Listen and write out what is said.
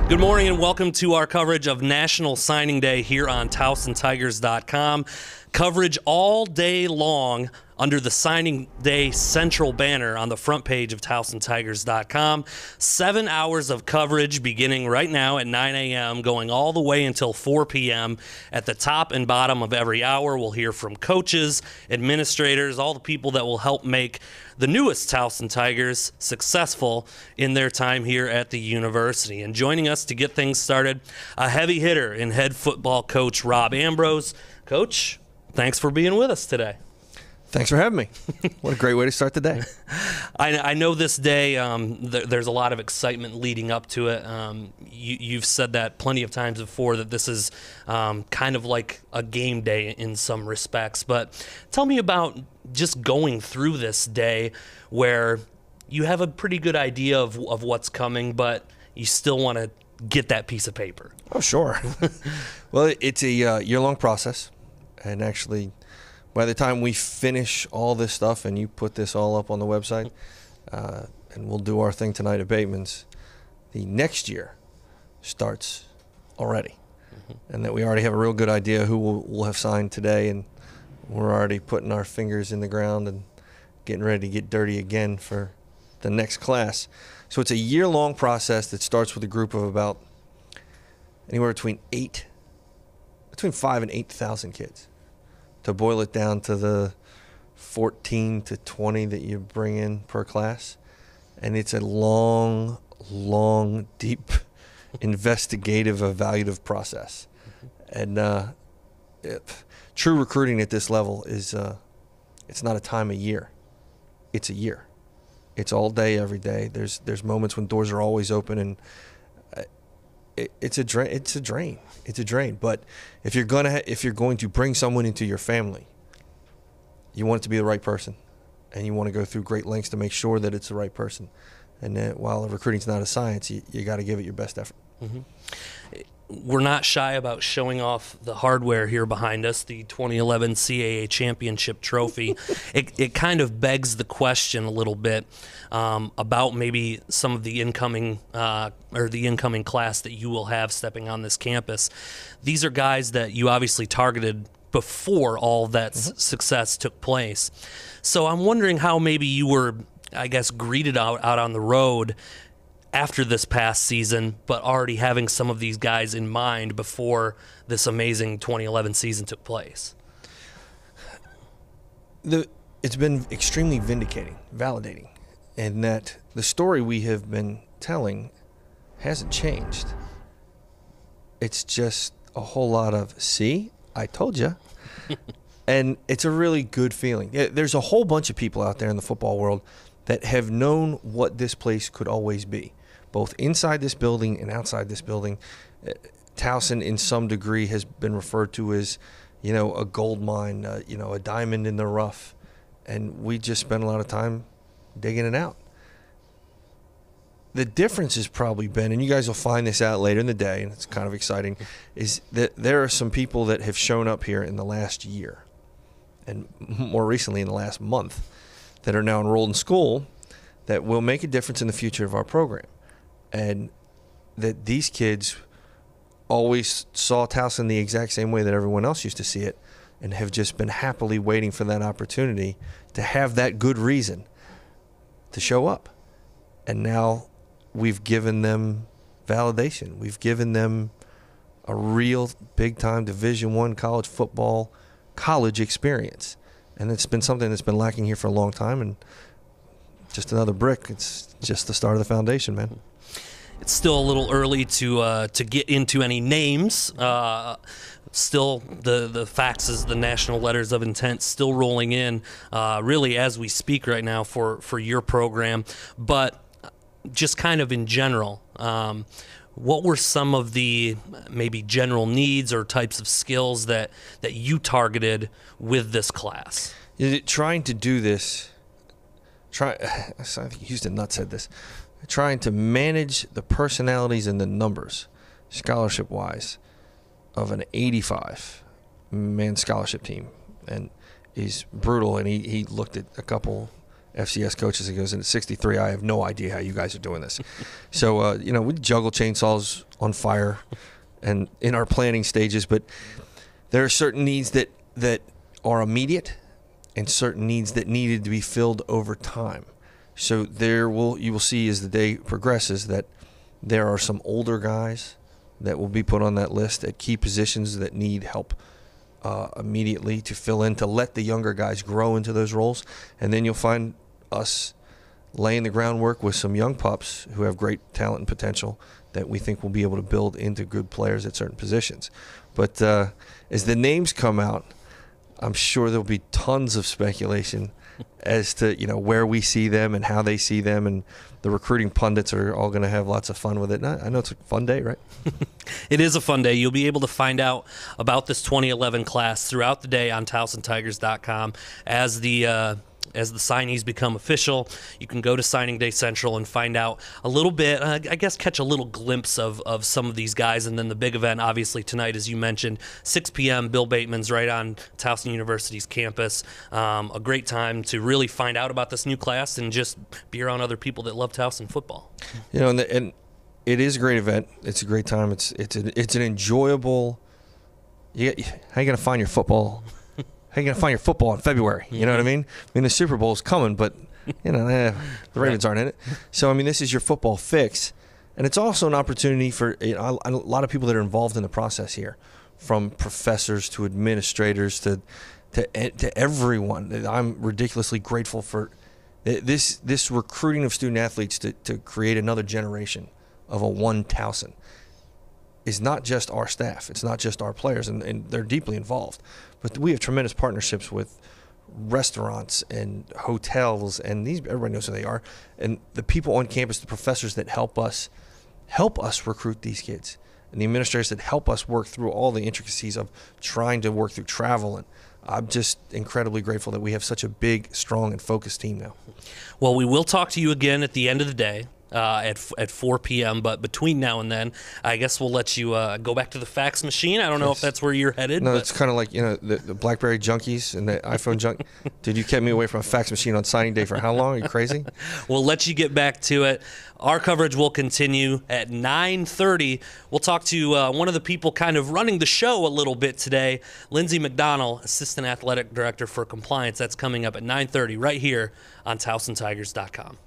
Good morning and welcome to our coverage of National Signing Day here on TowsonTigers.com. Coverage all day long under the Signing Day Central banner on the front page of TowsonTigers.com. 7 hours of coverage beginning right now at 9 a.m., going all the way until 4 p.m. At the top and bottom of every hour, we'll hear from coaches, administrators, all the people that will help make the newest Towson Tigers successful in their time here at the university. And joining us to get things started, a heavy hitter in head football coach Rob Ambrose. Coach, thanks for being with us today. Thanks for having me. What a great way to start the day. I know this day, there's a lot of excitement leading up to it. You've said that plenty of times before, that this is kind of like a game day in some respects. But tell me about just going through this day where you have a pretty good idea of what's coming, but you still want to get that piece of paper. Oh, sure. Well, it's a year-long process. And actually, by the time we finish all this stuff and you put this all up on the website, and we'll do our thing tonight at Bateman's, the next year starts already. Mm-hmm. And that we already have a real good idea who we'll have signed today, and we're already putting our fingers in the ground and getting ready to get dirty again for the next class. So it's a year-long process that starts with a group of about anywhere between 5 and 8,000 kids. To boil it down to the 14 to 20 that you bring in per class. And it's a long, deep, investigative, evaluative process. And true recruiting at this level is it's not a time of year. It's a year. It's all day, every day. There's moments when doors are always open, and it's a drain. But if you're going to bring someone into your family, you want it to be the right person, and you want to go through great lengths to make sure that it's the right person. And while recruiting's not a science, you got to give it your best effort. Mm-hmm. We're not shy about showing off the hardware here behind us, the 2011 CAA Championship Trophy. It kind of begs the question a little bit about maybe some of the incoming class that you will have stepping on this campus. These are guys that you obviously targeted before all that success took place. So I'm wondering how maybe you were, I guess, greeted out on the road after this past season, but already having some of these guys in mind before this amazing 2011 season took place. It's been extremely validating, in that the story we have been telling hasn't changed. It's just a whole lot of, see, I told you. And it's a really good feeling. There's a whole bunch of people out there in the football world that have known what this place could always be, both inside this building and outside this building. Towson, in some degree, has been referred to as, a gold mine, a diamond in the rough. And we just spent a lot of time digging it out. The difference has probably been, and you guys will find this out later in the day, and it's kind of exciting, is that there are some people that have shown up here in the last year, and more recently in the last month, that are now enrolled in school that will make a difference in the future of our program. And that these kids always saw Towson the exact same way that everyone else used to see it, and have just been happily waiting for that opportunity to have that good reason to show up. And now we've given them validation. We've given them a real big-time Division I college football college experience. And it's been something that's been lacking here for a long time, and just another brick. It's just the start of the foundation, man. It's still a little early to get into any names. Still, the faxes, the national letters of intent still rolling in, really as we speak right now for your program. But just kind of in general, what were some of the maybe general needs or types of skills that you targeted with this class? Trying to do this, I think Houston Nutt said this, trying to manage the personalities and the numbers, scholarship-wise, of an 85-man scholarship team. And he's brutal, and he looked at a couple FCS coaches. He goes, and at 63, I have no idea how you guys are doing this. So, we juggle chainsaws on fire and in our planning stages, but there are certain needs that are immediate and certain needs that needed to be filled over time. So you will see as the day progresses that there are some older guys that will be put on that list at key positions that need help immediately to fill in, to let the younger guys grow into those roles. And then you'll find us laying the groundwork with some young pups who have great talent and potential that we think will be able to build into good players at certain positions. But as the names come out, I'm sure there'll be tons of speculation as to where we see them and how they see them, and the recruiting pundits are all going to have lots of fun with it. And I know it's a fun day, right? It is a fun day. You'll be able to find out about this 2011 class throughout the day on TowsonTigers.com as the signees become official. You can go to Signing Day Central and find out a little bit, I guess catch a little glimpse of some of these guys. And then the big event, obviously, tonight, as you mentioned, 6 p.m., Bill Bateman's right on Towson University's campus. A great time to really find out about this new class and just be around other people that love Towson football. And it is a great event. It's a great time. It's an enjoyable. How are you going to find your football? How are you going to find your football in February? You know what I mean? The Super Bowl is coming, but, the Ravens aren't in it. So, this is your football fix. And it's also an opportunity for a lot of people that are involved in the process here, from professors to administrators to everyone. I'm ridiculously grateful for this recruiting of student athletes to create another generation of a one Towson. Is not just our staff. It's not just our players, and they're deeply involved. But we have tremendous partnerships with restaurants and hotels, and everybody knows who they are. And the people on campus, the professors that help us recruit these kids, and the administrators that help us work through all the intricacies of trying to work through travel. And I'm just incredibly grateful that we have such a big, strong, and focused team now. Well, we will talk to you again at the end of the day. At 4 p.m. But between now and then, I guess we'll let you go back to the fax machine. I don't know if that's where you're headed. No, it's kind of like the BlackBerry junkies and the iPhone junk. Dude, you kept me away from a fax machine on signing day for how long? Are you crazy? We'll let you get back to it. Our coverage will continue at 9:30. We'll talk to one of the people kind of running the show a little bit today, Lindsay McDonnell, Assistant Athletic Director for Compliance. That's coming up at 9:30 right here on TowsonTigers.com.